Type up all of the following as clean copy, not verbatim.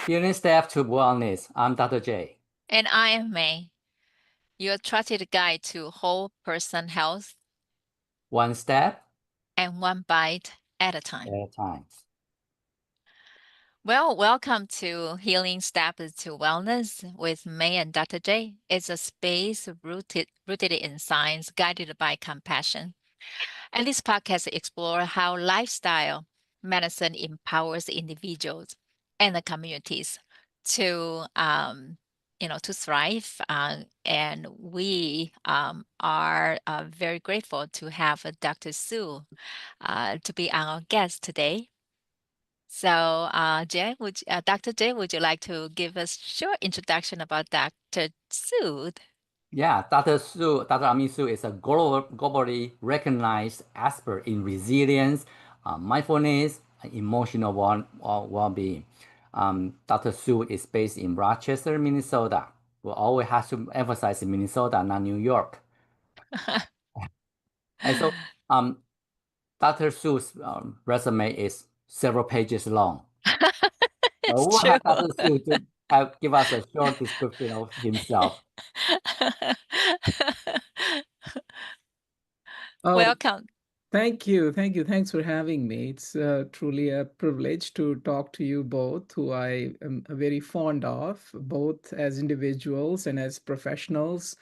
Healing Step to Wellness. I'm Dr. J. And I am May, your trusted guide to whole person health One step and one bite at a at time. a time. Well, welcome to Healing Steps to Wellness with May and Dr. J. It's a space rooted in science, guided by compassion. And this podcast explores how lifestyle medicine empowers individuals and the communities to to thrive. And we are very grateful to have Dr. Sue to be our guest today. So, Dr. Jay, would you like to give us short introduction about Dr. Sood? Yeah, Dr. Su, Dr. Amit Sood is a globally recognized expert in resilience, mindfulness, and emotional well-being. Dr. Su is based in Rochester, Minnesota. We always have to emphasize Minnesota, not New York. And so, Dr. Su's resume is several pages long. It's We'll true. have Dr. Su to give us a short description of himself. Oh, Welcome. thank you. Thank you. Thanks for having me. It's truly a privilege to talk to you both, who I am very fond of, both as individuals and as professionals.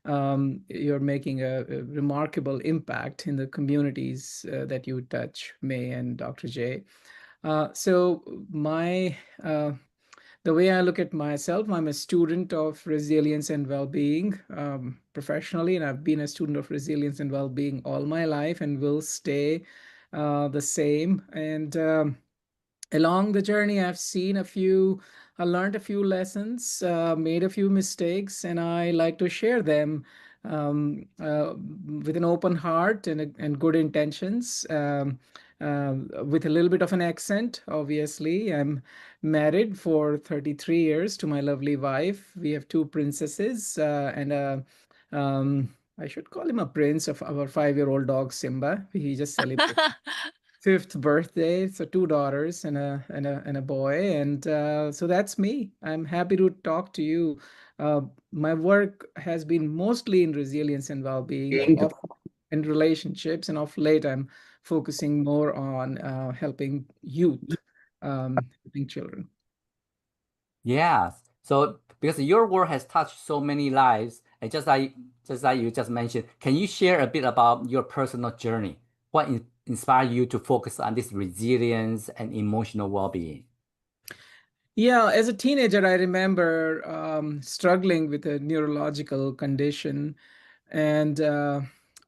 You're making a remarkable impact in the communities that you touch, May and Dr. J. So uh, the way I look at myself, I'm a student of resilience and well-being professionally, and I've been a student of resilience and well-being all my life, and will stay the same. And along the journey, I learned a few lessons, made a few mistakes, and I like to share them with an open heart and good intentions. With a little bit of an accent, obviously. I'm married for 33 years to my lovely wife. We have two princesses and I should call him a prince of our 5-year-old dog Simba. He just celebrated fifth birthday. So two daughters and a boy, and so that's me. I'm happy to talk to you. Uh, my work has been mostly in resilience and well-being, of and relationships, and of late I'm focusing more on helping youth, helping children. Yes. So because your work has touched so many lives, and just like you just mentioned, can you share a bit about your personal journey? What inspired you to focus on this resilience and emotional well-being? Yeah, as a teenager, I remember struggling with a neurological condition, and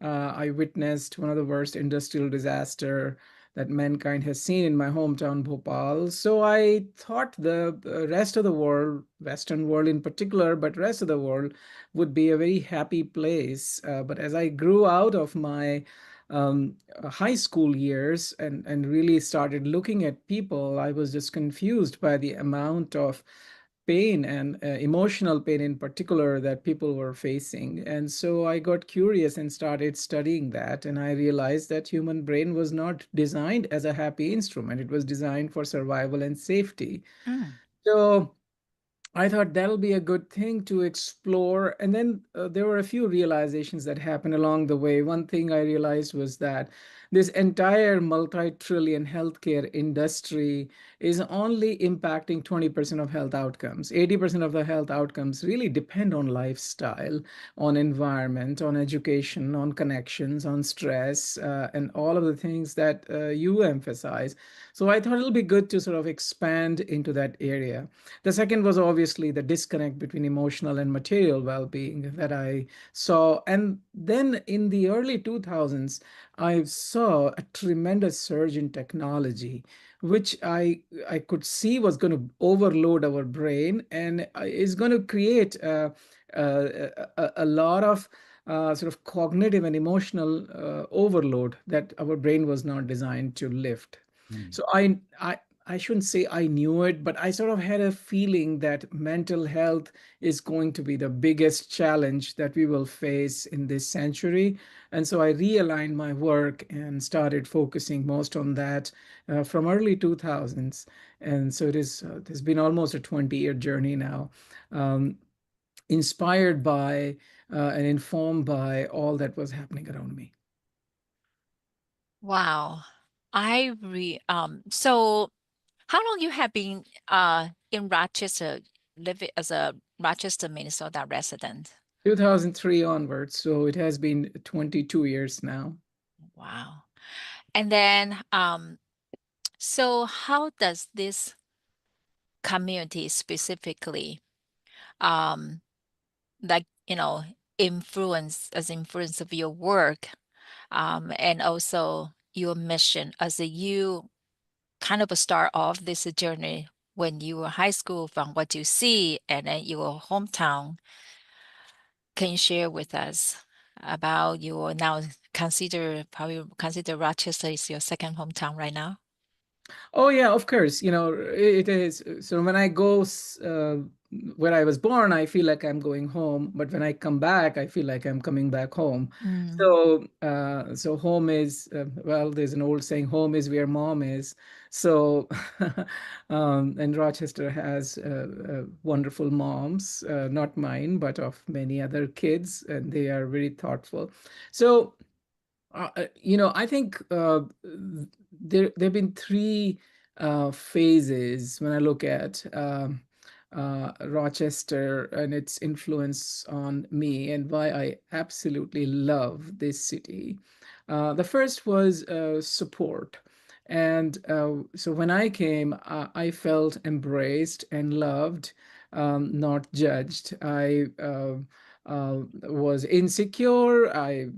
I witnessed one of the worst industrial disaster that mankind has seen in my hometown, Bhopal. So I thought the rest of the world, Western world in particular, but rest of the world would be a very happy place. But as I grew out of my high school years and really started looking at people, I was just confused by the amount of pain and emotional pain in particular that people were facing. And so I got curious and started studying that, and I realized that human brain was not designed as a happy instrument. It was designed for survival and safety. Mm. So I thought that'll be a good thing to explore. And then there were a few realizations that happened along the way. One thing I realized was that this entire multi-trillion healthcare industry is only impacting 20% of health outcomes. 80% of the health outcomes really depend on lifestyle, on environment, on education, on connections, on stress, and all of the things that you emphasize. So I thought it'll be good to sort of expand into that area. The second was obviously the disconnect between emotional and material well being that I saw. And then in the early 2000s, I saw a tremendous surge in technology, which I could see was going to overload our brain and is going to create a lot of sort of cognitive and emotional overload that our brain was not designed to lift. Mm. So I I shouldn't say I knew it, but I sort of had a feeling that mental health is going to be the biggest challenge that we will face in this century. And so I realigned my work and started focusing most on that from early 2000s. And so it's been almost a 20-year journey now, um, inspired by and informed by all that was happening around me. Wow. So how long you have been in Rochester, living as a Rochester, Minnesota resident? 2003 onwards, so it has been 22 years now. Wow. And then so how does this community specifically um like, influence of your work, and also your mission as you kind of start off this journey when you were high school from what you see and then your hometown. Can you share with us about your now probably consider Rochester is your second hometown right now? Oh yeah, of course. It is. So when I go where I was born, I feel like I'm going home. But when I come back, I feel like I'm coming back home. Mm, So home is well. There's an old saying, "Home is where mom is." So, and Rochester has wonderful moms, not mine, but of many other kids, and they are very thoughtful. So I think there've been three phases when I look at Rochester and its influence on me and why I absolutely love this city. The first was support. And so when I came, I felt embraced and loved, not judged. I was insecure.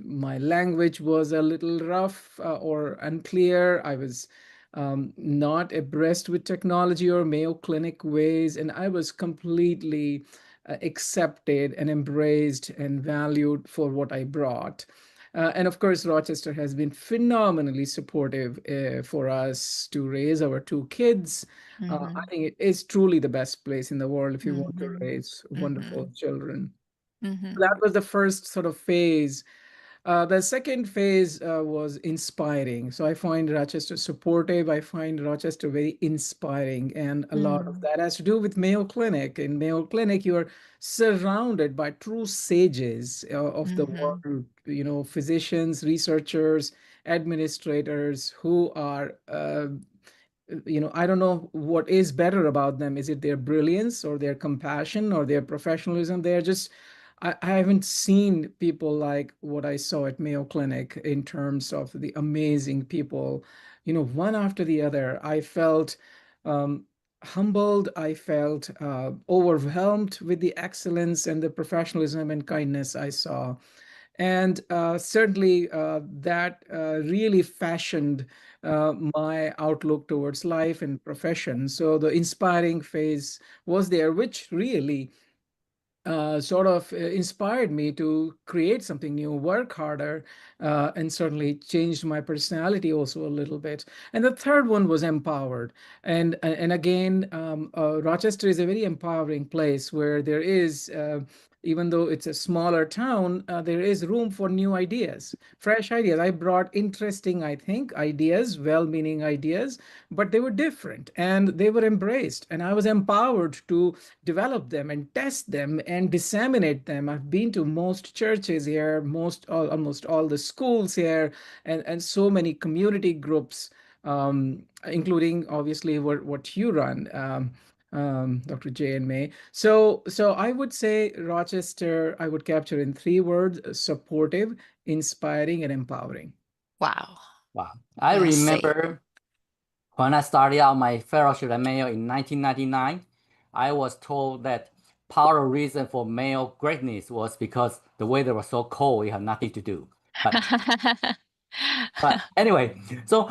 My language was a little rough or unclear. I was not abreast with technology or Mayo Clinic ways, and I was completely accepted and embraced and valued for what I brought. And of course, Rochester has been phenomenally supportive for us to raise our two kids. I mm-hmm, think it is truly the best place in the world if you want to mm-hmm, raise mm-hmm, wonderful children. mm-hmm. That was the first sort of phase. The second phase was inspiring. So I find Rochester supportive. I find Rochester very inspiring. And a lot of Mm, that has to do with Mayo Clinic. In Mayo Clinic, you are surrounded by true sages of the mm-hmm, world, physicians, researchers, administrators who are I don't know what is better about them. Is it their brilliance or their compassion or their professionalism? They're just, I haven't seen people like what I saw at Mayo Clinic in terms of the amazing people, one after the other. I felt um, humbled. I felt overwhelmed with the excellence and the professionalism and kindness I saw. And certainly that really fashioned my outlook towards life and profession. So the inspiring phase was there, which really sort of inspired me to create something new, work harder, and certainly changed my personality also a little bit. And the third one was empowered. And again, Rochester is a very empowering place where there is. Even though it's a smaller town, there is room for new ideas, fresh ideas. I brought interesting, I think, ideas, well meaning ideas, but they were different and they were embraced. And I was empowered to develop them and test them and disseminate them. I've been to most churches here, almost all the schools here, and so many community groups, including obviously what you run. Dr. J and May. So I would say Rochester, I would capture in three words: supportive, inspiring, and empowering. wow. Wow. I Well said. remember when I started out my fellowship at Mayo in 1999, I was told that part of the reason for Mayo greatness was because the weather was so cold, you have nothing to do. But anyway, so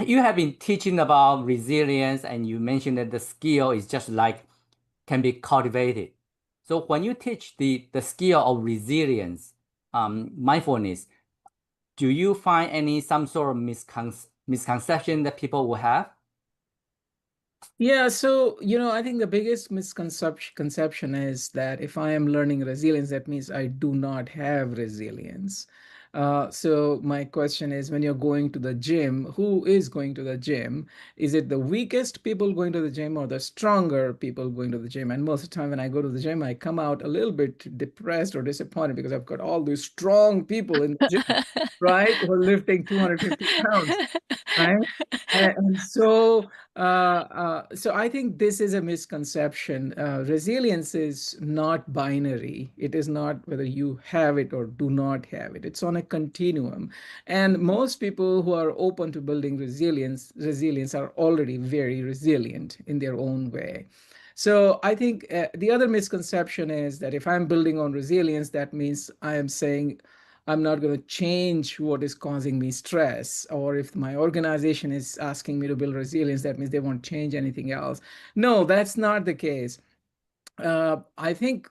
you have been teaching about resilience, and you mentioned that the skill is just like can be cultivated. So when you teach the skill of resilience, mindfulness, do you find any some sort of misconception that people will have? Yeah, so I think the biggest misconception is that if I am learning resilience, that means I do not have resilience. So my question is, when you're going to the gym, who is going to the gym? Is it the weakest people going to the gym or the stronger people going to the gym? And most of the time when I go to the gym, I come out a little bit depressed or disappointed because I've got all these strong people in the gym, right? Who are lifting 250 pounds, right? And so I think this is a misconception. Resilience is not binary. It is not whether you have it or do not have it. It's on a continuum. And most people who are open to building resilience are already very resilient in their own way. So I think the other misconception is that if I'm building on resilience, that means I am saying I'm not going to change what is causing me stress. Or if my organization is asking me to build resilience, that means they won't change anything else. No, that's not the case. I think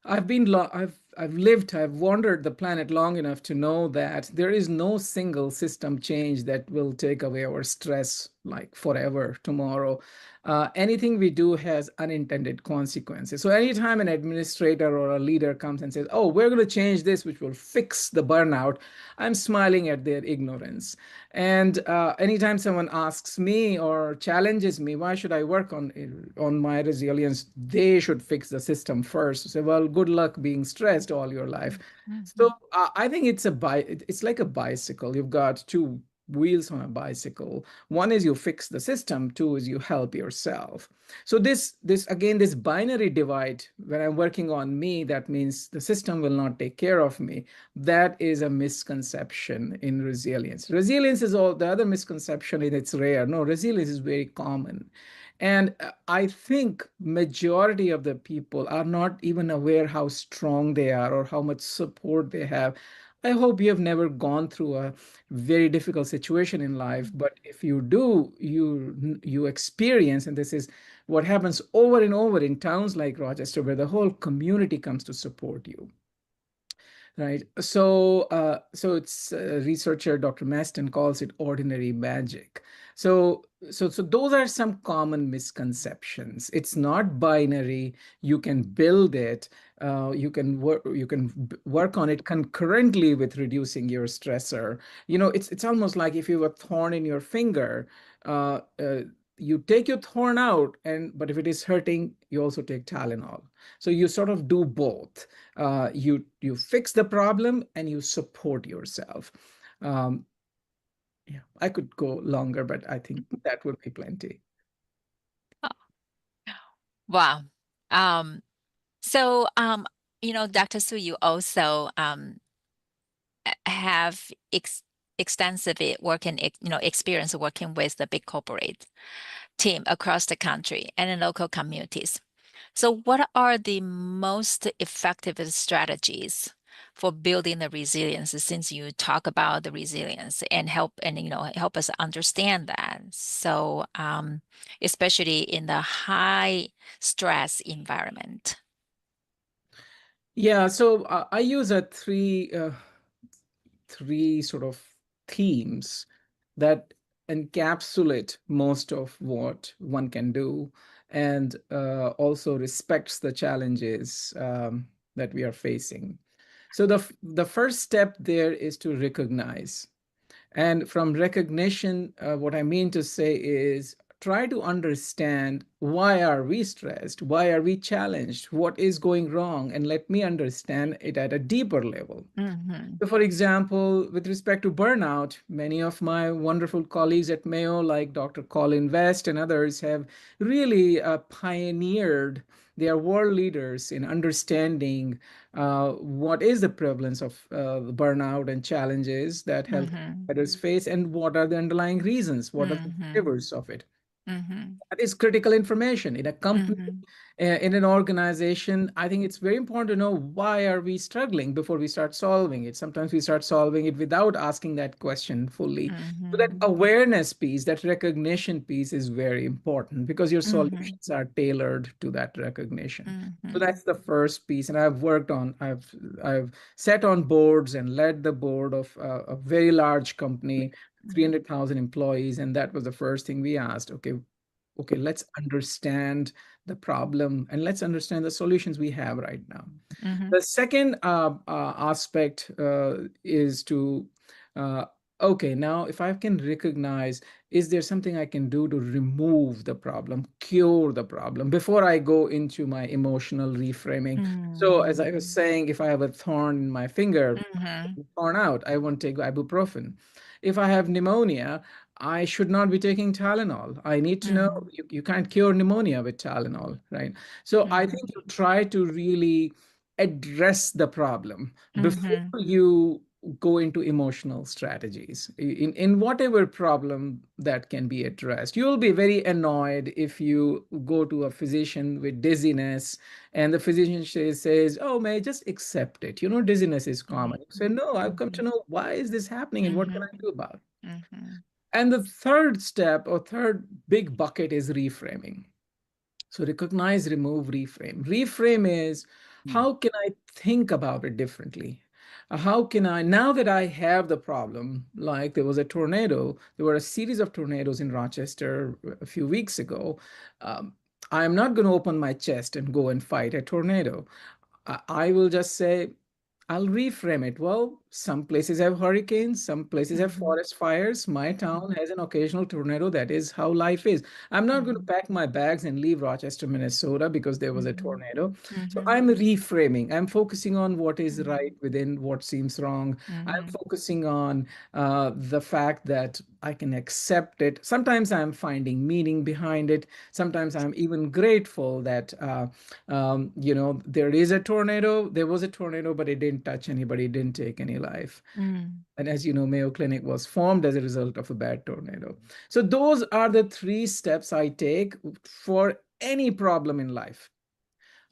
I've wandered the planet long enough to know that there is no single system change that will take away our stress like forever tomorrow. Anything we do has unintended consequences. So anytime an administrator or a leader comes and says, "Oh, we're going to change this, which will fix the burnout," I'm smiling at their ignorance. And anytime someone asks me or challenges me, why should I work on my resilience? They should fix the system first. Say, well, good luck being stressed all your life. So Mhm. I think it's like a bicycle. You've got two wheels on a bicycle. One is you fix the system. Two is you help yourself. So this again, this binary divide, when I'm working on me, that means the system will not take care of me. That is a misconception in resilience. Resilience is all the other misconception, and it's rare. No, resilience is very common. And I think majority of the people are not even aware how strong they are or how much support they have. I hope you have never gone through a very difficult situation in life, but if you do, you experience, and this is what happens over and over in towns like Rochester, where the whole community comes to support you. Right. So it's researcher Dr. Maston calls it ordinary magic. So those are some common misconceptions. It's not binary. You can build it. You can work on it concurrently with reducing your stressor. It's almost like if you have a thorn in your finger, uh, uh, you take your thorn out, but if it is hurting, you also take Tylenol. So you sort of do both. You fix the problem and you support yourself. Um, yeah, I could go longer, but I think that would be plenty. Oh, wow. Um, so, Dr. Su, you also have extensive working, experience working with the big corporate team across the country and in local communities. So, what are the most effective strategies for building the resilience? Since you talk about the resilience and help us understand that. So, especially in the high stress environment. Yeah, so I use a three sort of themes that encapsulate most of what one can do, and also respects the challenges that we are facing. So the first step there is to recognize. And from recognition, what I mean to say is try to understand, why are we stressed? Why are we challenged? What is going wrong? And let me understand it at a deeper level. Mm-hmm. So, for example, with respect to burnout, many of my wonderful colleagues at Mayo, like Dr. Colin West and others, have really pioneered. They are world leaders in understanding what is the prevalence of burnout and challenges that health Mm-hmm. providers face, and what are the underlying reasons, what are the Mm-hmm. drivers of it. Mm-hmm. That is critical information in a company, Mm-hmm. in an organization. I think it's very important to know, why are we struggling before we start solving it. Sometimes we start solving it without asking that question fully. So that Mm-hmm. awareness piece, that recognition piece, is very important because your Mm-hmm. solutions are tailored to that recognition. So Mm-hmm. that's the first piece. And I've sat on boards and led the board of a very large company, 300,000 employees, and that was the first thing we asked. Okay, okay, let's understand the problem and let's understand the solutions we have right now. Mm-hmm. The second aspect is to, uh, okay, now if I can recognize, is there something I can do to remove the problem, cure the problem before I go into my emotional reframing? So, as I was saying, if I have a thorn in my finger, Mm-hmm. torn out, I won't take ibuprofen. If I have pneumonia, I should not be taking Tylenol. I need to know Mm-hmm. you can't cure pneumonia with Tylenol, right? So I think you try to really address the problem before Mm-hmm. you go into emotional strategies in whatever problem that can be addressed. You'll be very annoyed if you go to a physician with dizziness and the physician says, oh, may I just accept it, dizziness is common. You say, no, I've come to know why is this happening and what can Mm-hmm. I do about it. Mm-hmm. And the third step or third big bucket is reframing. So recognize, remove, reframe. Reframe is, Mm. how can I think about it differently? How can I, now that I have the problem, like there was a tornado, there were a series of tornadoes in Rochester a few weeks ago. Um, I'm not going to open my chest and go and fight a tornado. I will just say, I'll reframe it. Well, some places have hurricanes, some places have Mm-hmm. forest fires. My town has an occasional tornado. That is how life is. I'm not going to Mm-hmm. pack my bags and leave Rochester, Minnesota because there was a Mm-hmm. tornado. So Mm-hmm. I'm reframing. I'm focusing on what is Mm-hmm. right within what seems wrong. I'm Mm-hmm. focusing on the fact that I can accept it. Sometimes I'm finding meaning behind it. Sometimes I'm even grateful that there is a tornado. There was a tornado, but it didn't touch anybody, it didn't take any life. Mm-hmm. And as you know, Mayo Clinic was formed as a result of a bad tornado. So those are the three steps I take for any problem in life.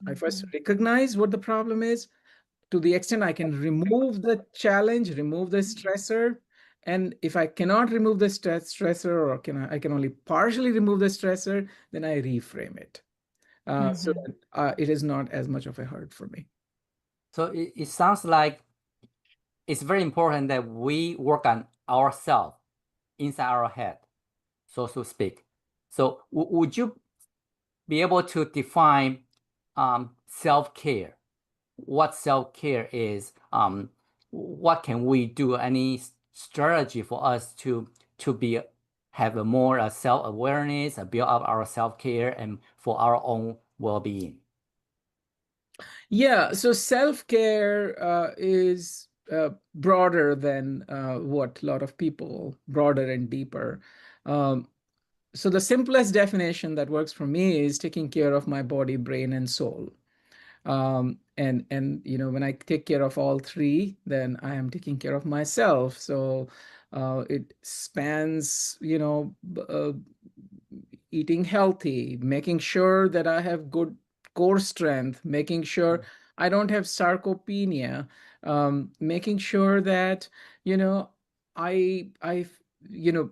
I first recognize what the problem is. To the extent I can remove the challenge, remove the stressor. And if I cannot remove the stressor, or I can only partially remove the stressor, then I reframe it. So Mm-hmm. that it is not as much of a hurt for me. So it sounds like it's very important that we work on ourselves inside our head, so to speak. So would you be able to define self-care? What self-care is? What can we do? Any strategy for us to be have a more self-awareness, build up our self-care, and for our own well-being? Yeah, so self-care is broader than what a lot of people, broader and deeper. Um, so the simplest definition that works for me is taking care of my body, brain, and soul. And when I take care of all three, then I am taking care of myself. So it spans, eating healthy, making sure that I have good core strength, making sure I don't have sarcopenia, making sure that, you know, I you know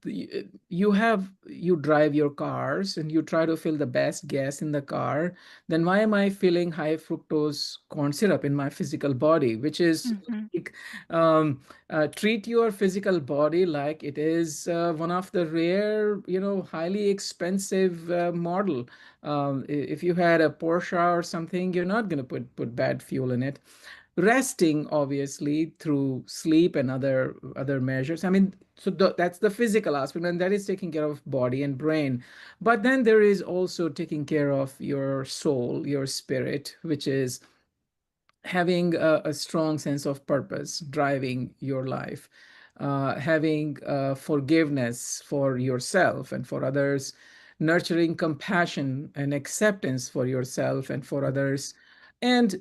you drive your cars and you try to fill the best gas in the car. Then why am I feeling high fructose corn syrup in my physical body, which is Mm-hmm. like, um, treat your physical body like it is one of the rare, highly expensive model. If you had a Porsche or something, you're not going to put bad fuel in it. Resting, obviously, through sleep and other measures. I mean, so that's the physical aspect, and that is taking care of body and brain. But then there is also taking care of your soul, your spirit, which is having a strong sense of purpose driving your life, having forgiveness for yourself and for others, nurturing compassion and acceptance for yourself and for others, and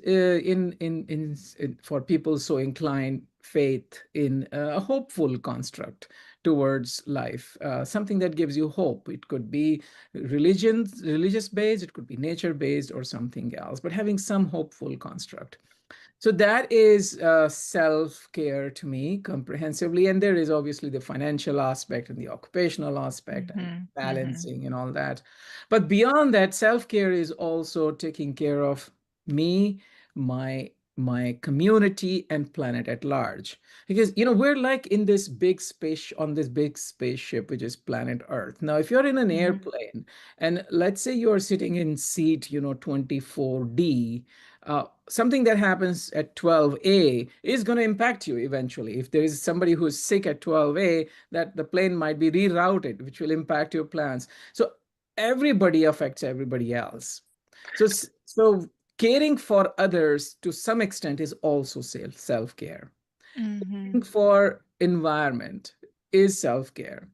for people so inclined, faith in a hopeful construct towards life, something that gives you hope. It could be religious based, it could be nature based, or something else, but having some hopeful construct. So that is self-care to me comprehensively. And there is obviously the financial aspect and the occupational aspect and Mm-hmm. Mm-hmm. balancing and all that. But beyond that, self-care is also taking care of me, my my community, and planet at large. Because, we're like in this big space, on this big spaceship, which is planet Earth. Now, if you're in an airplane, and let's say you're sitting in seat, 24D, something that happens at 12A is going to impact you eventually. If there is somebody who's sick at 12A, that the plane might be rerouted, which will impact your plans. So everybody affects everybody else. So caring for others to some extent is also self-care. Caring for environment is self-care.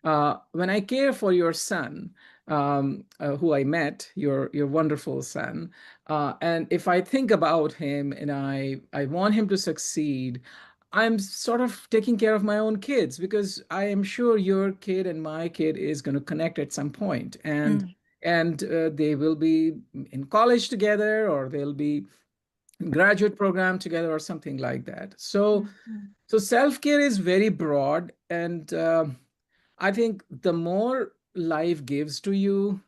When I care for your son, who I met, your wonderful son, and if I think about him and I want him to succeed, I'm sort of taking care of my own kids, because I am sure your kid and my kid is going to connect at some point, and they will be in college together, or they'll be in graduate program together, or something like that. So self-care is very broad, and I think the more life gives to you.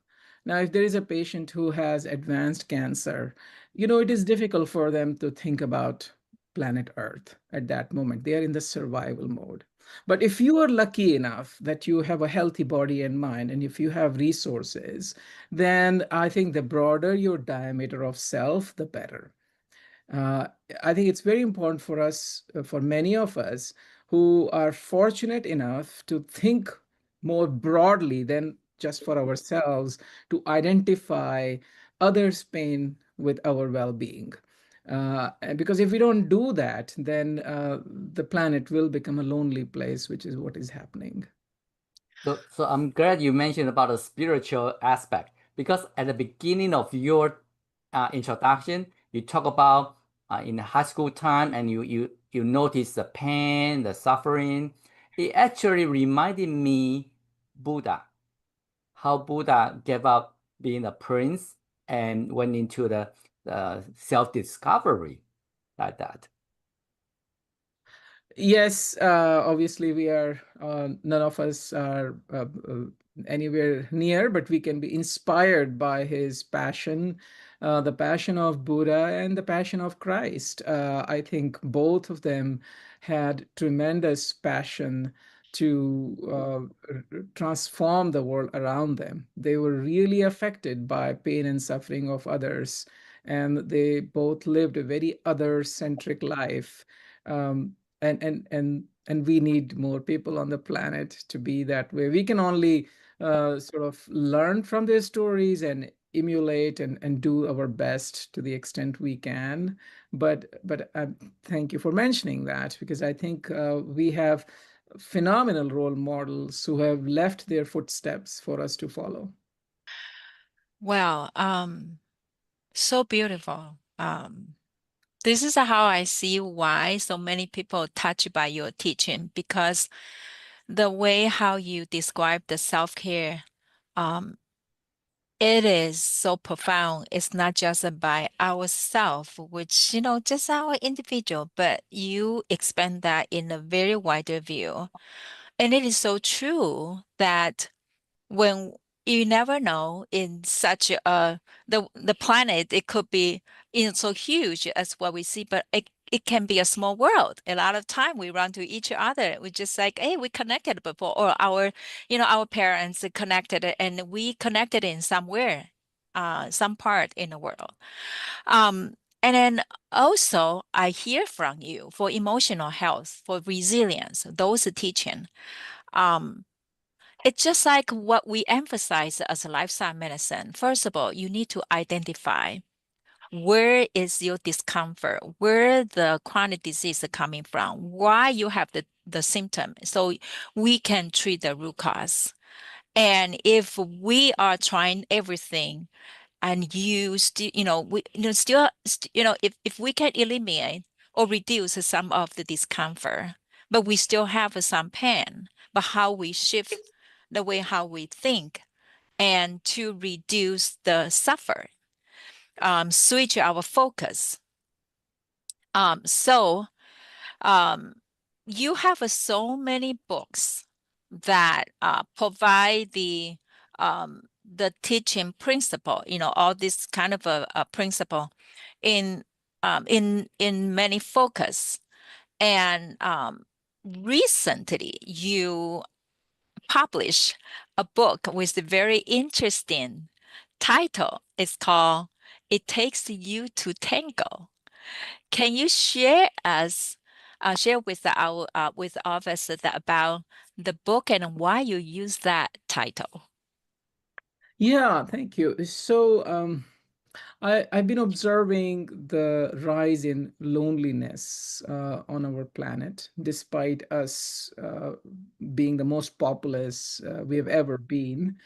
Now, if there is a patient who has advanced cancer, it is difficult for them to think about planet Earth at that moment. They are in the survival mode. But if you are lucky enough that you have a healthy body and mind, and if you have resources, then I think the broader your diameter of self, the better. Uh, I think it's very important for us, for many of us who are fortunate enough to think more broadly than just for ourselves, to identify others' pain with our well-being. And because if we don't do that, then the planet will become a lonely place, which is what is happening. So I'm glad you mentioned about the spiritual aspect, because at the beginning of your introduction, you talk about in the high school time, and you notice the pain, the suffering. It actually reminded me Buddha, how Buddha gave up being a prince and went into the self-discovery like that. Yes, obviously we are, none of us are anywhere near, but we can be inspired by his passion, the passion of Buddha and the passion of Christ. I think both of them had tremendous passion to transform the world around them. They were really affected by pain and suffering of others, and they both lived a very other-centric life. Um, and we need more people on the planet to be that way. We can only sort of learn from their stories and emulate and do our best to the extent we can. But thank you for mentioning that, because I think we have phenomenal role models who have left their footsteps for us to follow. Well, so beautiful. This is how I see why so many people touched by your teaching, because the way how you describe the self-care, um, it is so profound. It's not just by ourself, which, just our individual, but you expand that in a very wider view. And it is so true that when you never know in such a the planet, it could be so huge as what we see, but it can be a small world. A lot of time we run to each other. We just like, hey, we connected before, or our parents connected, and we connected in somewhere, some part in the world. Um, and then also I hear from you for emotional health, for resilience, those teaching. Um, it's just like what we emphasize as a lifestyle medicine. First of all, you need to identify where is your discomfort, where the chronic disease is coming from, why you have the symptom, so we can treat the root cause. And if we are trying everything and you still, we, still, if we can eliminate or reduce some of the discomfort, but we still have some pain, but how we shift the way how we think and to reduce the suffer, switch our focus. So um, you have so many books that provide the teaching principle, all this kind of a principle in in many focus. And recently, you published a book with a very interesting title. It's called "It Takes You to Tango." Can you share with us about the book and why you use that title? Yeah, thank you. So, I've been observing the rise in loneliness on our planet, despite us being the most populous we have ever been.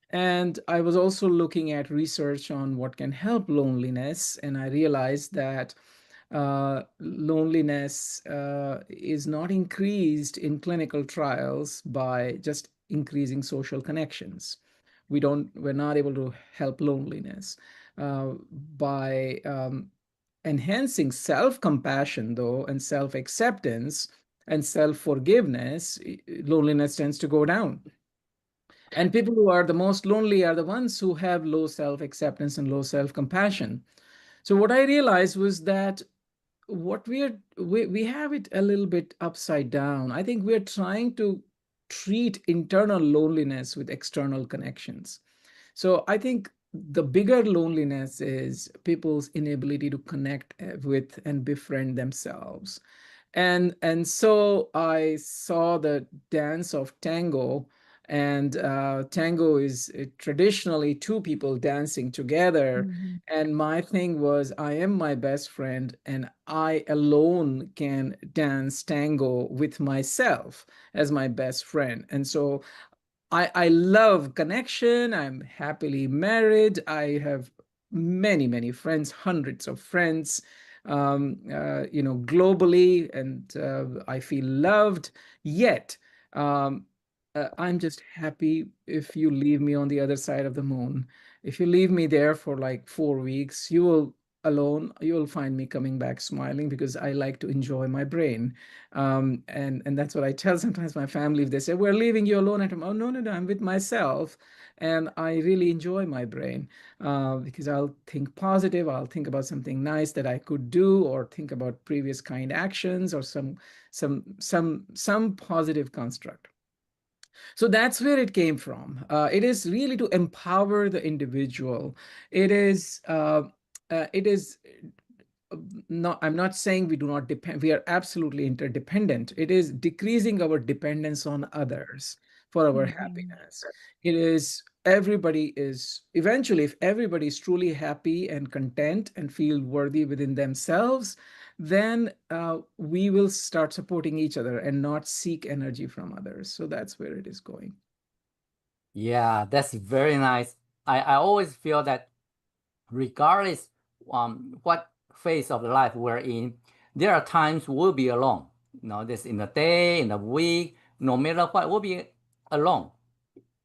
And I was also looking at research on what can help loneliness, and I realized that loneliness is not increased in clinical trials by just increasing social connections. We're not able to help loneliness by enhancing self-compassion, though, and self-acceptance and self-forgiveness. Loneliness tends to go down. And people who are the most lonely are the ones who have low self-acceptance and low self-compassion. So what I realized was that we have it a little bit upside down. I think we're trying to treat internal loneliness with external connections. So I think the bigger loneliness is people's inability to connect with and befriend themselves. And so I saw the dance of tango, and tango is traditionally two people dancing together. Mhm. And my thing was, I am my best friend, and I alone can dance tango with myself as my best friend. And so I love connection. I'm happily married. I have many, many friends, hundreds of friends, globally, and I feel loved. Yet, um, I'm just happy if you leave me on the other side of the moon. If you leave me there for like 4 weeks, you will alone, you will find me coming back smiling because I like to enjoy my brain. And that's what I tell sometimes my family if they say, we're leaving you alone at home. Oh, no, no, no, I'm with myself. And I really enjoy my brain because I'll think positive. I'll think about something nice that I could do, or think about previous kind actions, or some positive construct. So that's where it came from. It is really to empower the individual. It is not, I'm not saying we do not depend, we are absolutely interdependent. It is decreasing our dependence on others for our Mhm. happiness. It is everybody is eventually, if everybody is truly happy and content and feel worthy within themselves, then we will start supporting each other and not seek energy from others. So that's where it is going. Yeah, that's very nice. I always feel that regardless what phase of the life we're in, there are times we'll be alone. This in the day, in the week, no matter what, we'll be alone.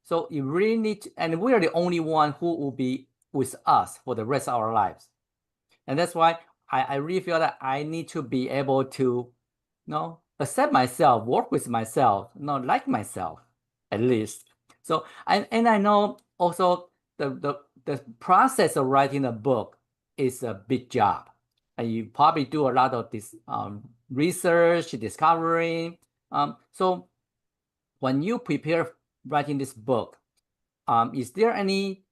So you really need to, and we are the only one who will be with us for the rest of our lives. And that's why I really feel that I need to be able to, accept myself, work with myself, like myself, at least. So I know also the process of writing a book is a big job. And you probably do a lot of this research, discovery. So when you prepare writing this book, is there any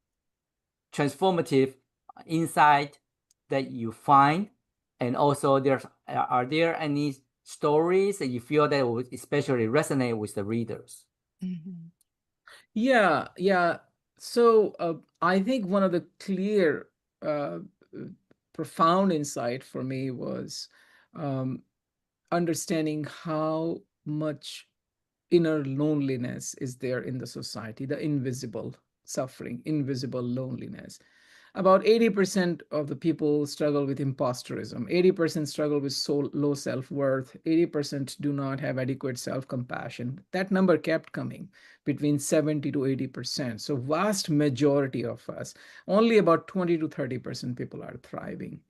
transformative insight that you find? And also, are there any stories that you feel that would especially resonate with the readers? Mhm. Yeah, yeah. So I think one of the clear, uh, profound insight for me was um, understanding how much inner loneliness is there in the society, the invisible suffering, invisible loneliness. About 80% of the people struggle with imposterism. 80% struggle with so low self-worth. 80% do not have adequate self-compassion. That number kept coming, between 70 to 80%. So vast majority of us, only about 20 to 30% people are thriving.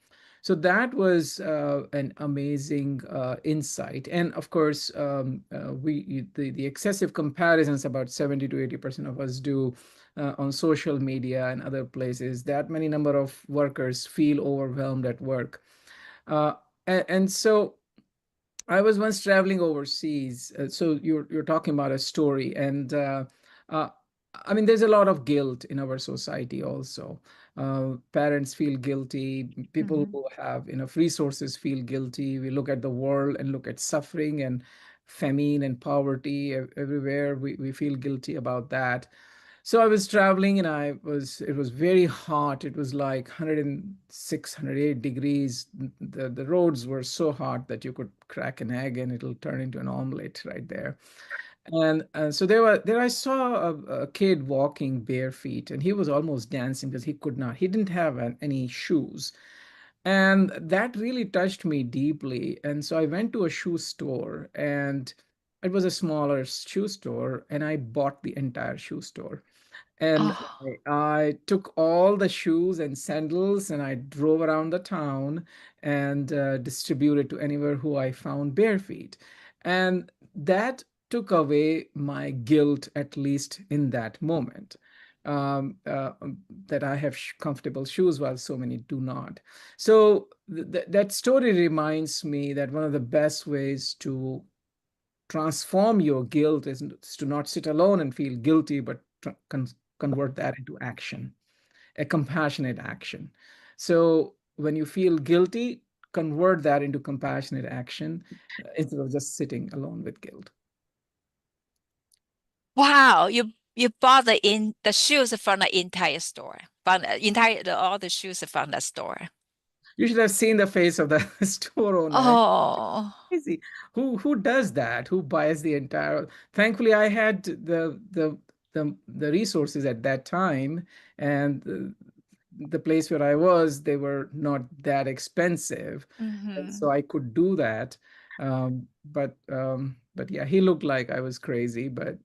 So that was an amazing insight. And of course, the excessive comparisons about 70 to 80% of us do on social media and other places. That many number of workers feel overwhelmed at work. Uh, and so I was once traveling overseas. So you're talking about a story, and uh, I mean, there's a lot of guilt in our society also. Parents feel guilty. People Mhm. who have enough resources feel guilty. We look at the world and look at suffering and famine and poverty everywhere. We feel guilty about that. So I was traveling and it was very hot. It was like 106, 108 degrees. The roads were so hot that you could crack an egg and it'll turn into an omelet right there. And so there I saw a kid walking bare feet, and he was almost dancing because he didn't have any shoes. And that really touched me deeply. And so I went to a shoe store, and it was a smaller shoe store, and I bought the entire shoe store. And Oh, I took all the shoes and sandals and I drove around the town and distributed to anywhere who I found bare feet. And that took away my guilt, at least in that moment, that I have comfortable shoes while so many do not. So that story reminds me that one of the best ways to transform your guilt is to not sit alone and feel guilty, but convert that into action, a compassionate action. So when you feel guilty, convert that into compassionate action instead of just sitting alone with guilt. wow! You bought the shoes from the entire store, from all the shoes from the store. You should have seen the face of the store owner. Oh. Crazy. Who does that? Who buys the entire? Thankfully, I had the resources at that time, and the place where I was, they were not that expensive, and so Mhm. I could do that. But yeah, he looked like I was crazy, but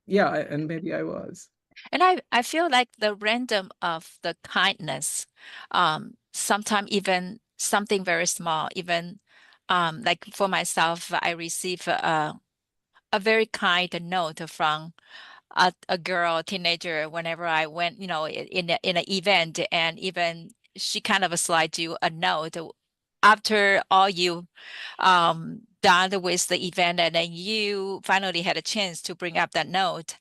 yeah, and maybe I was. And I feel like the random of the kindness, sometimes even something very small, even like for myself, I receive a very kind note from a girl, teenager, whenever I went, in an event, and even she kind of slide you a note after all you done with the event, and then you finally had a chance to bring up that note,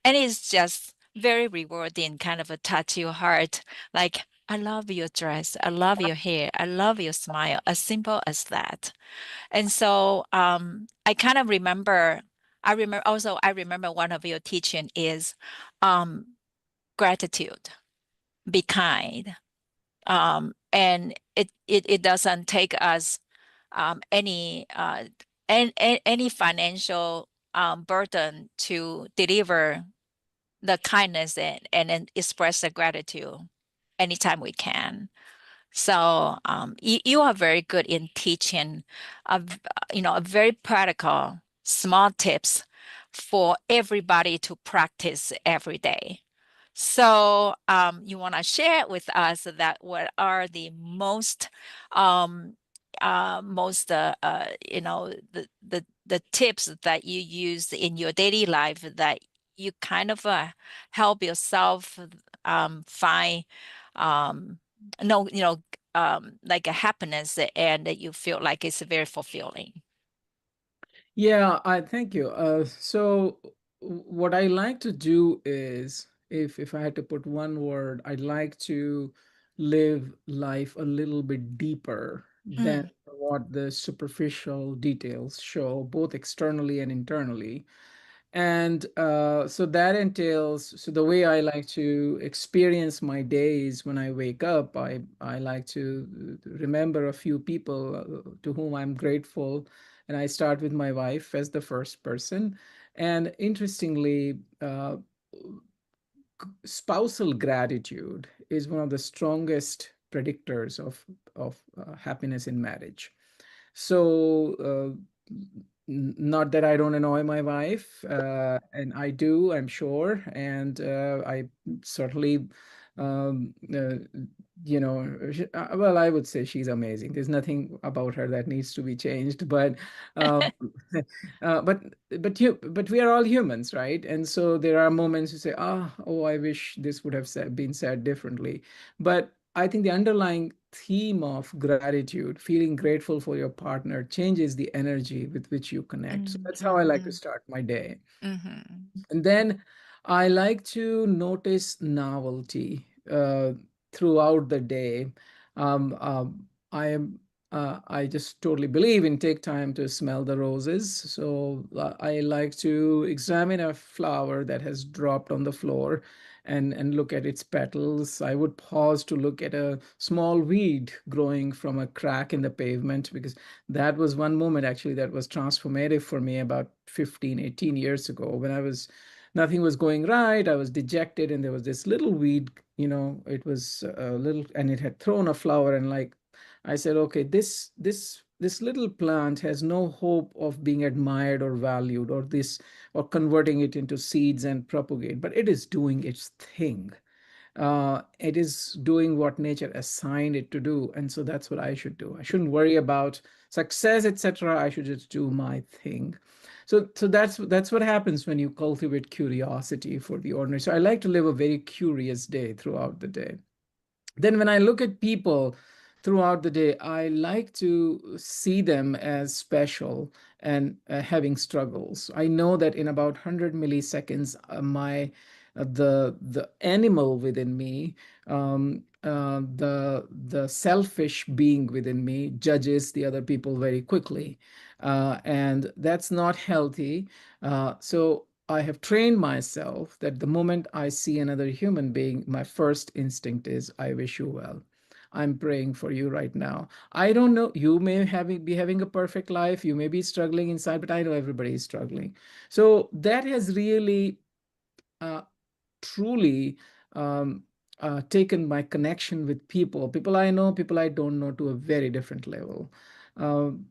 and it's just very rewarding, kind of a touch your heart, like, I love your dress, I love your hair, I love your smile, as simple as that. And so I kind of remember, I remember one of your teaching is um, gratitude, be kind. And it doesn't take us any financial burden to deliver the kindness and then express the gratitude anytime we can. So you are very good in teaching, a very practical, small tips for everybody to practice every day. So you want to share with us that what are the um, the tips that you use in your daily life that you kind of help yourself find um, no, like a happiness, and that you feel like it's very fulfilling. Yeah, I thank you. So what I like to do is, if I had to put one word, I'd like to live life a little bit deeper than Mm, what the superficial details show, both externally and internally. And so that entails, so the way I like to experience my days when I wake up, I like to remember a few people to whom I'm grateful. And I start with my wife as the first person. And interestingly, spousal gratitude is one of the strongest predictors of happiness in marriage. So, not that I don't annoy my wife, and I do, I'm sure, and I certainly, um, uh, well, I would say she's amazing. There's nothing about her that needs to be changed, but, um, uh, but, but we are all humans, right? And so there are moments you say, oh, I wish this would have been said differently. But I think the underlying theme of gratitude, feeling grateful for your partner, changes the energy with which you connect. So that's how I like to Mhm. start my day. Mhm. And then I like to notice novelty throughout the day. I am I just totally believe in take time to smell the roses. So I like to examine a flower that has dropped on the floor and look at its petals. I would pause to look at a small weed growing from a crack in the pavement, because that was one moment actually that was transformative for me about 15, 18 years ago, when I was nothing was going right. I was dejected, and there was this little weed, it was a little, and it had thrown a flower. And like I said, okay, this little plant has no hope of being admired or valued, or converting it into seeds and propagate, but it is doing its thing. It is doing what nature assigned it to do, and so that's what I should do. I shouldn't worry about success, etc. I should just do my thing. So that's what happens when you cultivate curiosity for the ordinary. So I like to live a very curious day throughout the day. Then when I look at people throughout the day, I like to see them as special and having struggles. I know that in about 100 milliseconds, my the animal within me, the selfish being within me, judges the other people very quickly, and that's not healthy. So I have trained myself that the moment I see another human being, my first instinct is, I wish you well. I'm praying for you right now. I don't know, you may be having a perfect life, you may be struggling inside, but I know everybody is struggling. So that has really uh, truly um, taken my connection with people I know, people I don't know, to a very different level. Um,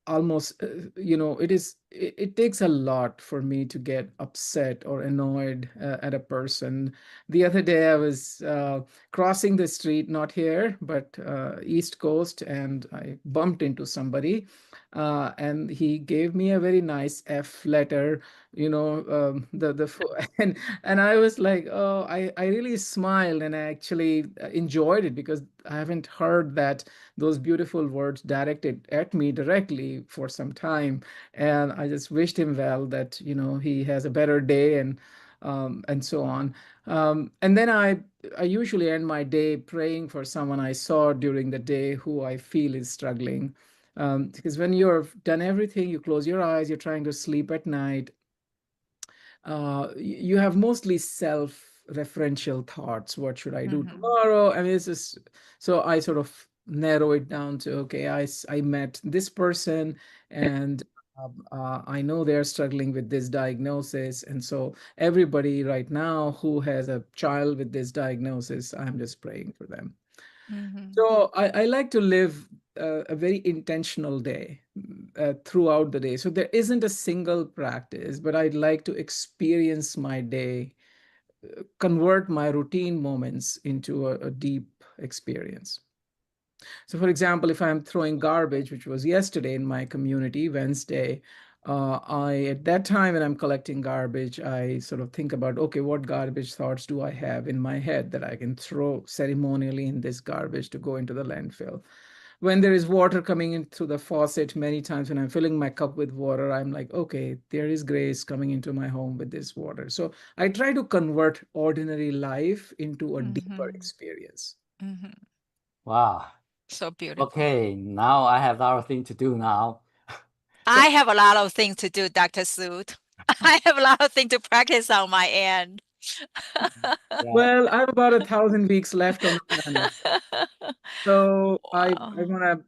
Almost, it takes a lot for me to get upset or annoyed at a person. The other day I was crossing the street, not here but East Coast, and I bumped into somebody, and he gave me a very nice F letter, and I was like, oh, I really smiled, and I actually enjoyed it, because I haven't heard those beautiful words directed at me directly for some time. And I just wished him well, that he has a better day, and so on. And then I usually end my day praying for someone I saw during the day who I feel is struggling. Because when you've done everything, you close your eyes, you're trying to sleep at night, you have mostly self-referential thoughts. What should I do Mhm. tomorrow? I mean, it's just, so I sort of narrow it down to, okay, I met this person, and I know they're struggling with this diagnosis. And so everybody right now who has a child with this diagnosis, I'm just praying for them. Mhm. So I like to live a very intentional day throughout the day. So there isn't a single practice, but I'd like to experience my day, convert my routine moments into a deep experience. So, for example, if I'm throwing garbage, which was yesterday in my community, Wednesday, I at that time when I'm collecting garbage, I sort of think about, okay, what garbage thoughts do I have in my head that I can throw ceremonially in this garbage to go into the landfill? When there is water coming in through the faucet, many times when I'm filling my cup with water, I'm like, okay, there is grace coming into my home with this water. So I try to convert ordinary life into a deeper Mhm. experience. Mhm. Wow. So beautiful. Okay, now I have a lot of things to do now. So I have a lot of things to do, Dr. Sood. I have a lot of things to practice on my end. yeah, Well, I have about 1,000 weeks left on the planet, so I Wow.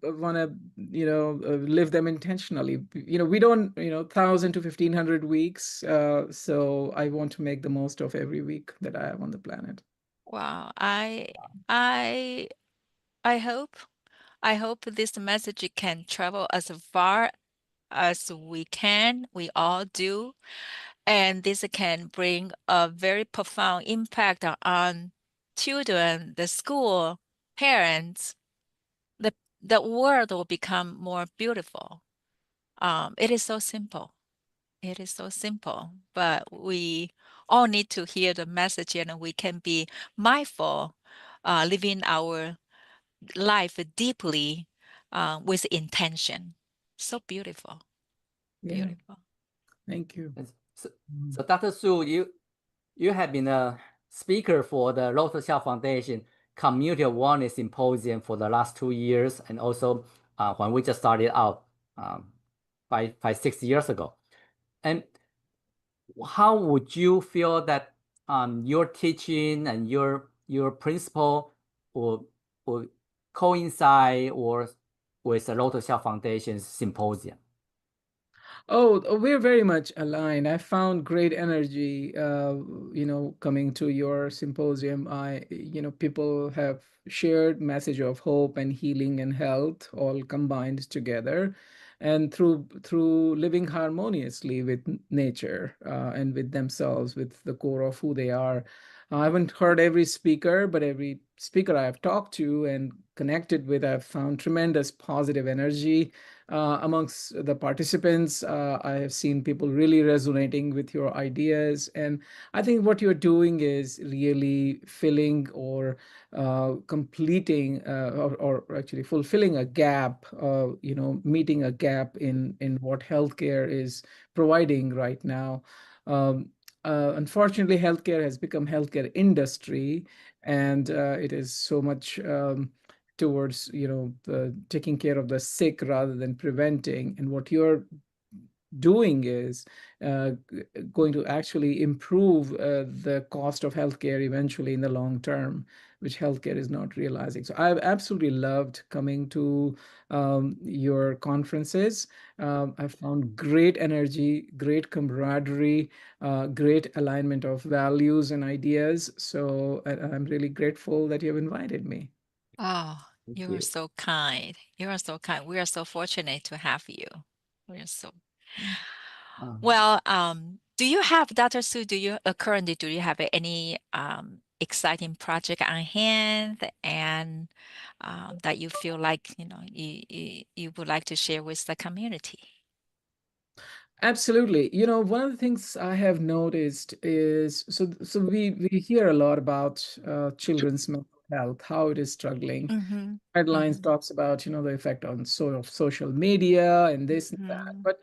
wanna live them intentionally. We don't 1,000 to 1,500 weeks, so I want to make the most of every week that I have on the planet. Wow. I I hope I hope this message can travel as far as we can. We all do. And this can bring a very profound impact on children, the school, parents. The the world will become more beautiful. It is so simple. It is so simple, but we all need to hear the message, and we can be mindful, living our life deeply with intention. So beautiful, Yeah, beautiful. thank you. So, Mm. so Dr. Su, you have been a speaker for the Rochester Foundation Community Awareness Symposium for the last 2 years, and also when we just started out um, 6 years ago. And how would you feel that your teaching and your principle will coincide or with the Rochester Foundation's symposium? Oh, we're very much aligned. I found great energy, coming to your symposium. People have shared message of hope and healing and health all combined together, and through living harmoniously with nature and with themselves, with the core of who they are. I haven't heard every speaker, but every speaker I've talked to and connected with, I've found tremendous positive energy amongst the participants. I have seen people really resonating with your ideas. And I think what you're doing is really filling or completing or actually fulfilling a gap, meeting a gap in what healthcare is providing right now. Um, Unfortunately, healthcare has become healthcare industry, and it is so much towards taking care of the sick rather than preventing. And what you're doing is going to actually improve the cost of healthcare eventually in the long term, which healthcare is not realizing. So I've absolutely loved coming to your conferences. I've found great energy, great camaraderie, great alignment of values and ideas. So I'm really grateful that you've invited me. Oh, Thank you are you. so kind. You are so kind. We are so fortunate to have you. We are so Um, well. Do you have, Dr. Sue? Do you currently do you have any exciting project on hand and that you feel like you would like to share with the community? Absolutely. One of the things I have noticed is we hear a lot about children's mental health, how it is struggling. Mm-hmm. Headlines Mm-hmm. talks about, the effect on social media and this and that. Mm-hmm. But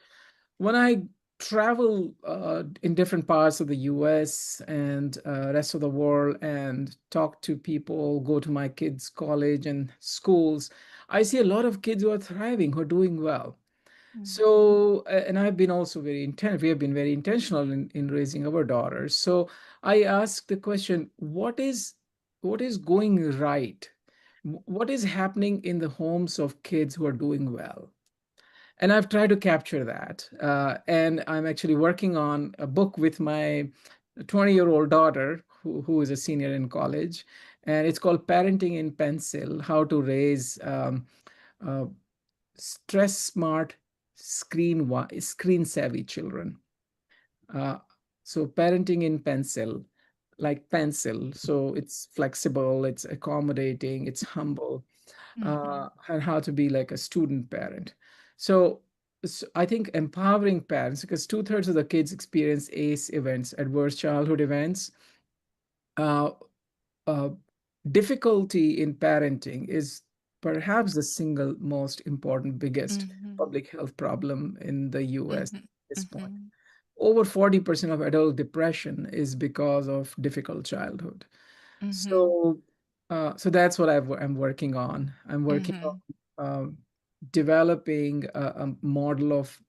when I travel in different parts of the US and rest of the world and talk to people, go to my kids' college and schools, I see a lot of kids who are thriving, who are doing well. So, and I've been also we have been very intentional in raising our daughters. So I asked the question, what is going right? What is happening in the homes of kids who are doing well? And I've tried to capture that. And I'm actually working on a book with my 20-year-old daughter, who is a senior in college. And it's called Parenting in Pencil: How to Raise uh, Stress Smart, Screen Savvy Children. Uh, so parenting in pencil, like pencil. So it's flexible, it's accommodating, it's humble, Mm-hmm. and how to be like a student parent. So, I think empowering parents, because two-thirds of the kids experience ACE events, adverse childhood events. Uh, uh, Difficulty in parenting is perhaps the single most important, biggest Mm-hmm. public health problem in the US Mm-hmm. at this point. Mm-hmm. Over 40% of adult depression is because of difficult childhood. Mm-hmm. So that's what I'm working on. I'm working on Mm-hmm. um, developing a model of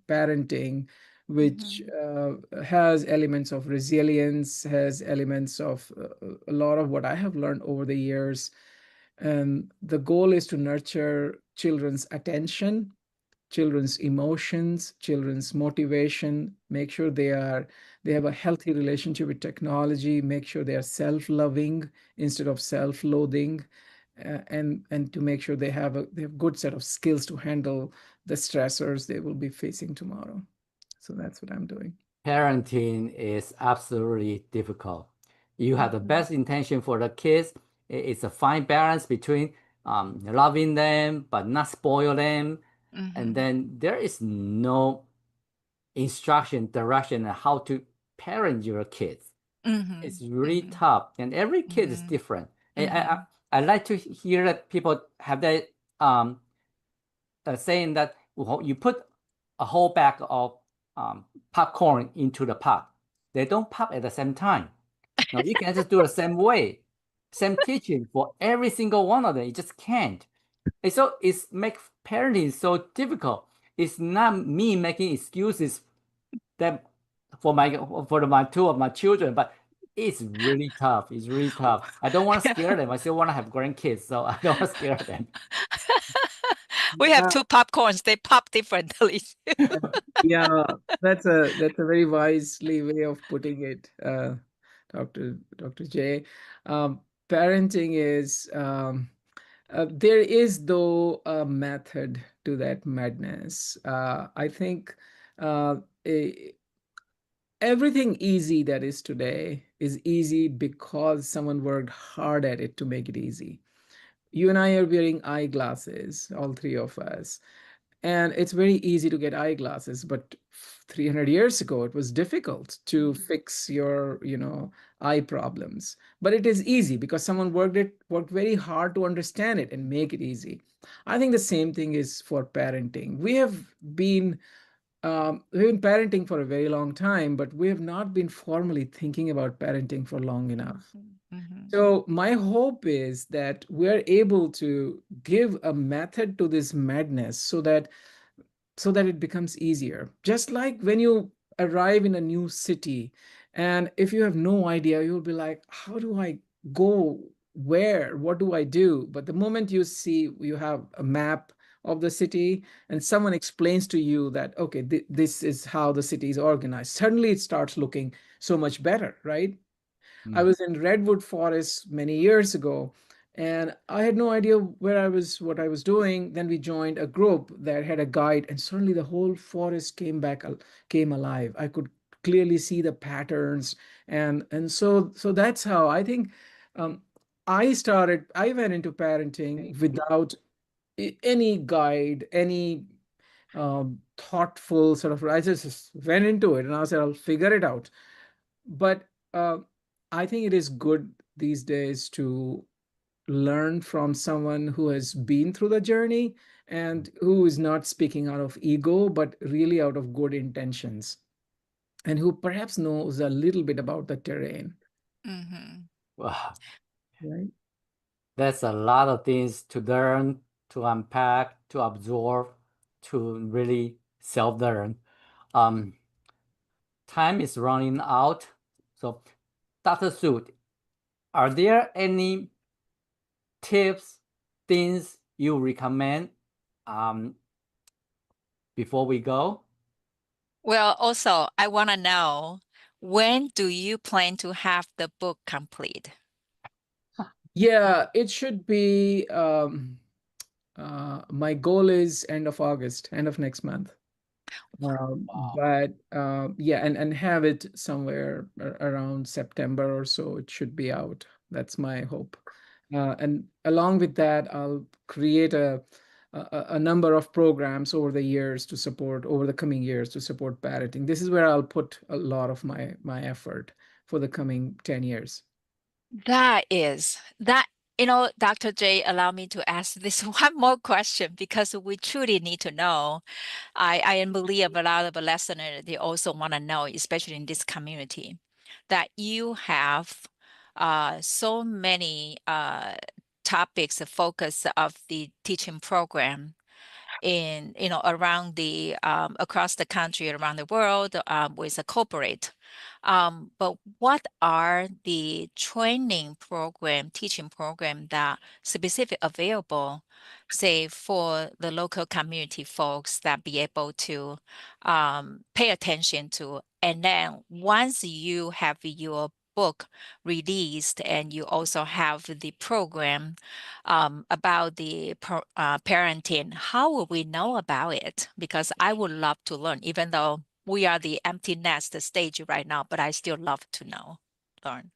parenting which Mm-hmm. has elements of resilience, has elements of a lot of what I have learned over the years. And the goal is to nurture children's attention, children's emotions, children's motivation, make sure they have a healthy relationship with technology, make sure they are self-loving instead of self-loathing, and to make sure they have good set of skills to handle the stressors they will be facing tomorrow. So that's what I'm doing. Parenting is absolutely difficult. You have the Mhm. best intention for the kids. It's a fine balance between loving them but not spoil them. And Mm-hmm. then there is no instruction, direction on how to parent your kids. Mm-hmm. It's really Mm-hmm. tough, and every kid is Mm-hmm. different. I, I, Mm-hmm. I like to hear that people have that saying that you put a whole bag of popcorn into the pot. They don't pop at the same time. Now you can just do the same way, same teaching for every single one of them. You just can't. And so it's make parenting so difficult. It's not me making excuses that for my two of my children, but it's really tough. It's really tough. I don't want to scare them. I still want to have grandkids, so I don't want to scare them. We have Yeah, two popcorns. They pop differently. yeah, that's a very wisely way of putting it, Dr. J. Um, Parenting is there is though a method to that madness. I think uh, e- everything easy that is today is easy because someone worked hard at it to make it easy. You and I are wearing eyeglasses, all three of us. And it's very easy to get eyeglasses, but 300 years ago, it was difficult to fix your, eye problems. But it is easy because someone worked very hard to understand it and make it easy. I think the same thing is for parenting. We've been parenting for a very long time, but we have not been formally thinking about parenting for long enough. Mhm. So my hope is that we're able to give a method to this madness so that it becomes easier. Just like when you arrive in a new city, and if you have no idea, you'll be like, how do I go? Where? What do I do? But the moment you see you have a map of the city and someone explains to you that, okay, this is how the city is organized, suddenly it starts looking so much better, right? I Mm. was in Redwood Forest many years ago, and I had no idea what I was doing. Then we joined a group that had a guide, and suddenly the whole forest came alive. I could clearly see the patterns, and so that's how I think um, I went into parenting without any guide, any thoughtful sort of. I just went into it, and I said, I'll figure it out. But I think it is good these days to learn from someone who has been through the journey and who is not speaking out of ego, but really out of good intentions, and who perhaps knows a little bit about the terrain. Mhm. Wow, Right? that's a lot of things to learn, to unpack, to absorb, to really self-learn. Um, Time is running out. So, Dr. Sood, are there any tips, things you recommend um, before we go? Well, also, I want to know, when do you plan to have the book complete? Yeah, it should be. My goal is end of August, end of next month. But yeah, and have it somewhere around September or so. It should be out. That's my hope. And along with that, I'll create a number of programs over the coming years to support parenting. This is where I'll put a lot of my effort for the coming 10 years. That, Dr. J, allow me to ask this one more question because we truly need to know. I believe a lot of listeners, they also want to know, especially in this community, that you have so many topics, the focus of the teaching program in around the across the country, around the world, with a corporate. But what are the training program, teaching program that specific available, say for the local community folks that be able to pay attention to? And then once you have your book released and you also have the program about the parenting, how will we know about it? Because I would love to learn, even though we are the empty nest stage right now, but I still love to know, learn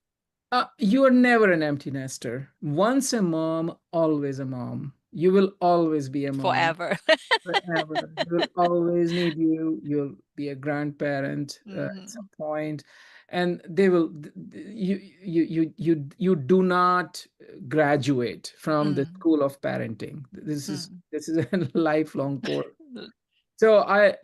You are never an empty nester. Once a mom, always a mom. You will always be a mom. forever. Forever. We'll always need you. You'll be a grandparent at Mhm. some point. and they will you do not graduate from the school of parenting. This is a lifelong course. So I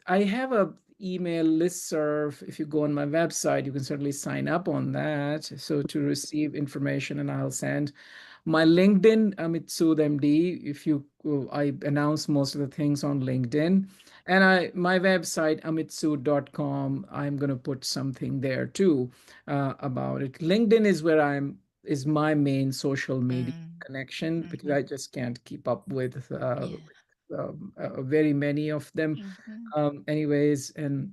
have a email listserv. If you go on my website, you can certainly sign up on that. So to receive information, and I'll send my LinkedIn, Amit Sood MD. If you, I announce most of the things on LinkedIn, and my website amitsood.com. I'm going to put something there too about it. LinkedIn is where is my main social media connection, because I just can't keep up with very many of them. Anyways, and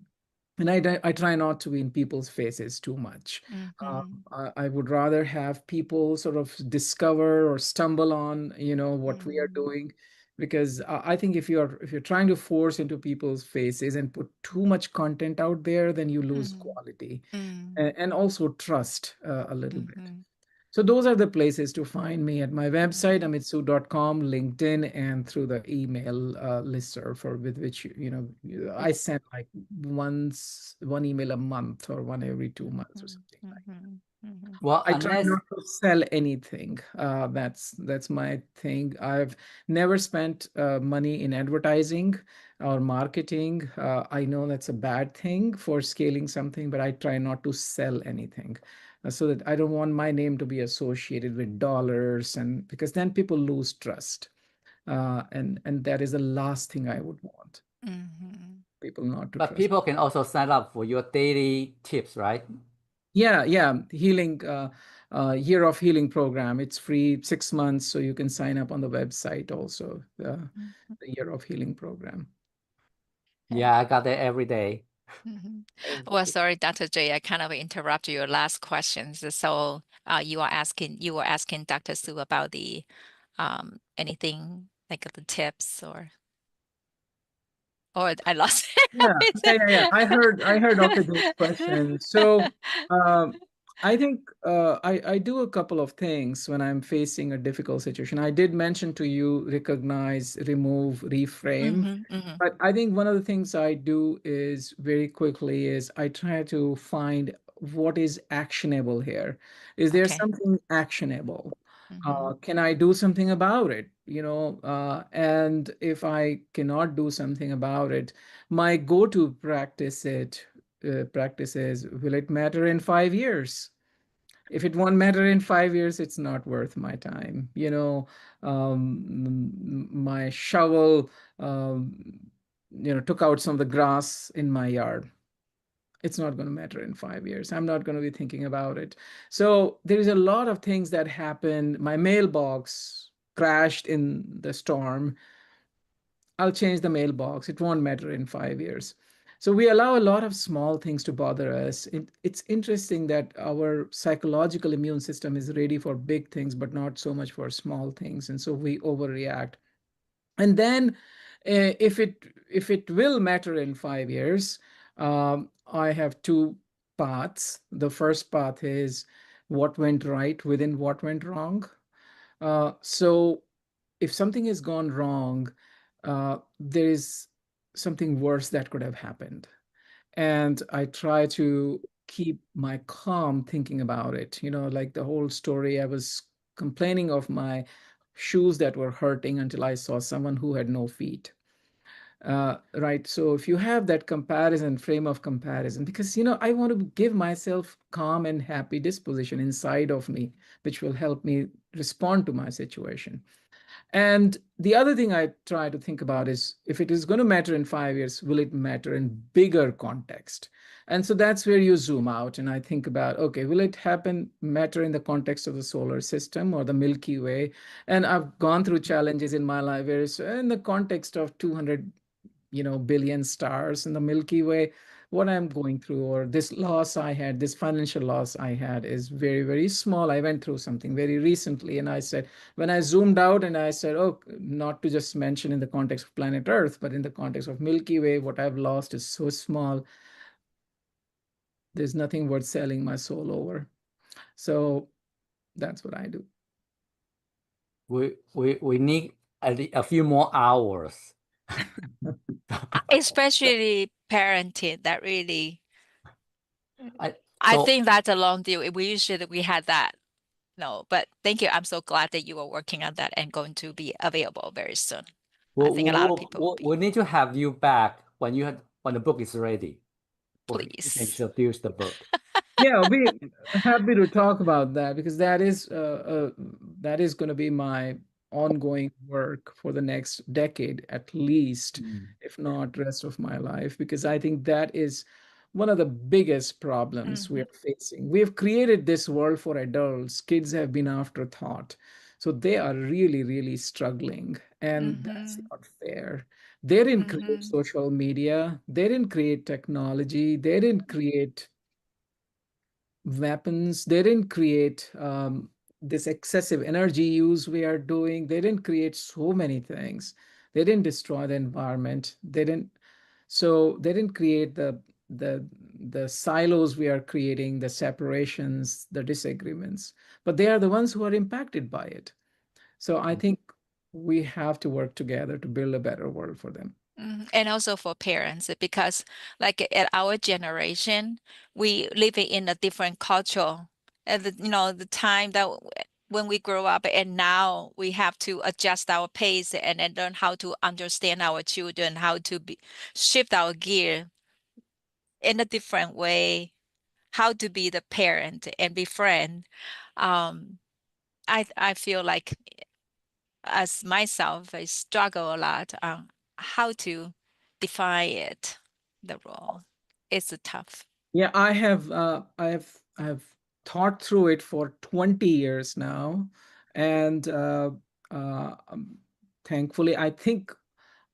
I try not to be in people's faces too much. I would rather have people sort of discover or stumble on, what we are doing, because I think if you're trying to force into people's faces and put too much content out there, then you lose quality and also trust a little bit. So those are the places to find me: at my website, amitsood.com, LinkedIn, and through the email listserv, for with which I send like one email a month or one every 2 months or something like that. Well, I try unless not to sell anything. That's my thing. I've never spent money in advertising or marketing. I know that's a bad thing for scaling something, but I try not to sell anything, so that I don't want my name to be associated with dollars, and because then people lose trust, and that is the last thing I would want, people not to but trust. people can also sign up for your daily tips, right? Yeah, healing, year of healing program. It's free 6 months, so you can sign up on the website also. The year of healing program. Yeah, I got that every day. Well, sorry, Dr. J, I kind of interrupt your last questions. So you were asking Dr. Su about the anything like the tips, or I lost Yeah. I heard Dr. J's question. So I think I do a couple of things when I'm facing a difficult situation. I did mention to you: recognize, remove, reframe. But I think one of the things I do is very quickly is I try to find what is actionable here. Is there Okay. something actionable? Can I do something about it? And if I cannot do something about it, my go-to practice is, will it matter in 5 years? If it won't matter in 5 years, it's not worth my time. My shovel, took out some of the grass in my yard. It's not going to matter in 5 years. I'm not going to be thinking about it. So there is a lot of things that happen. My mailbox crashed in the storm. I'll change the mailbox. It won't matter in 5 years. So we allow a lot of small things to bother us. It's interesting that our psychological immune system is ready for big things, but not so much for small things. And so we overreact. And then if it will matter in 5 years, I have two paths. The first path is what went right within what went wrong. So if something has gone wrong, there is something worse that could have happened. And I try to keep my calm thinking about it. Like the whole story, I was complaining of my shoes that were hurting until I saw someone who had no feet. Right. So if you have that comparison, frame of comparison, because, I want to give myself calm and happy disposition inside of me, which will help me respond to my situation. And the other thing I try to think about is, if it is going to matter in 5 years, will it matter in bigger context? And so that's where you zoom out and I think about, okay, will it matter in the context of the solar system or the Milky Way? And I've gone through challenges in my life where it's in the context of 200 billion stars in the Milky Way. What I'm going through, or this financial loss I had, is very, very small. I went through something very recently, and I said, when I zoomed out and I said, oh, not to just mention in the context of planet Earth, but in the context of Milky Way, what I've lost is so small. There's nothing worth selling my soul over. So that's what I do. We need a few more hours. Especially parenting, that really, I So think that's a long deal. We should we had that. No, but thank you. I'm so glad that you are working on that and going to be available very soon. I think a lot of people will be. we need to have you back when when the book is ready. You can Please. introduce the book. Yeah, I'll be happy to talk about that because that is going to be my ongoing work for the next decade at least, Mm. if not rest of my life, because I think that is one of the biggest problems we Mhm. are facing. We have created this world for adults. Kids have been afterthought. So they are really, really struggling, and that's Mhm. not fair. They didn't create Mhm. social media, they didn't create technology, they didn't create weapons. They didn't create this excessive energy use we are doing. They didn't create so many things. They didn't destroy the environment. They didn't create the the silos we are creating, the separations, the disagreements. But they are the ones who are impacted by it. So I think we have to work together to build a better world for them. And also for parents, because like at our generation, we live in a different culture. At the time that when we grow up, and now we have to adjust our pace and learn how to understand our children, how to shift our gear in a different way, how to be the parent and be friend. Um, I feel like as myself, I struggle a lot on how to define it, the role. It's a tough. Yeah, I have thought through it for 20 years now, and uh, um, thankfully, I think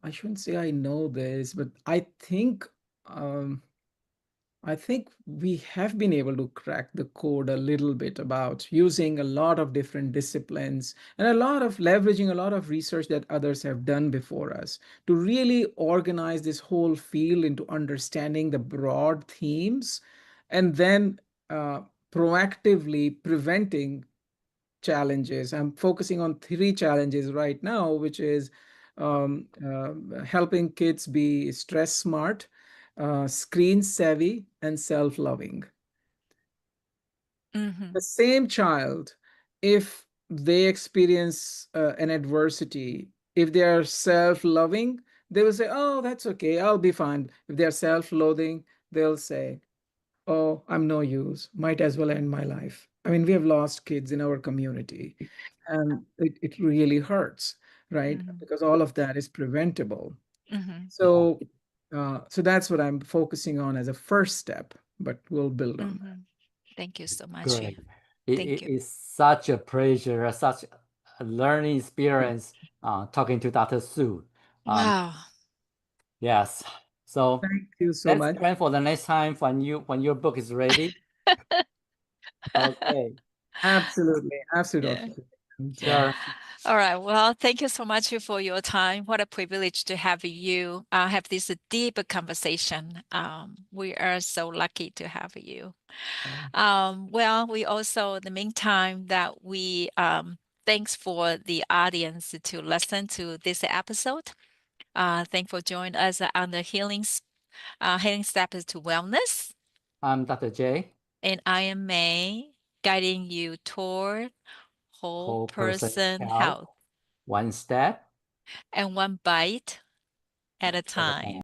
I shouldn't say I know this, but um, I think we have been able to crack the code a little bit about using a lot of different disciplines and a lot of leveraging a lot of research that others have done before us to really organize this whole field into understanding the broad themes and then uh, proactively preventing challenges. I'm focusing on three challenges right now, which is helping kids be stress smart, screen savvy, and self loving. Mm-hmm. The same child, if they experience an adversity, if they are self loving, they will say, "Oh, that's okay, I'll be fine." If they're self loathing, they'll say, "Oh, I'm no use. Might as well end my life." I mean, we have lost kids in our community, and it really hurts, right? Mm-hmm. Because all of that is preventable. Mm-hmm. So, so that's what I'm focusing on as a first step, but we'll build on that. Mm-hmm. Thank you so much. Great. Thank It you. is such a pleasure, such a learning experience talking to Dr. Su. Um, Wow. yes. So Thank you so let's much. plan for the next time when your book is ready. Okay. Absolutely, absolutely, Yeah. Dr. And Sure. All right. Well, thank you so much for your time. What a privilege to have you have this deep conversation. We are so lucky to have you. Well, we also, in the meantime, that we thanks for the audience to listen to this episode. Thanks for joining us on the healing steps to wellness. I'm Dr. J, And I am May, guiding you toward whole whole person person health, health one step and one bite at a at a time. time.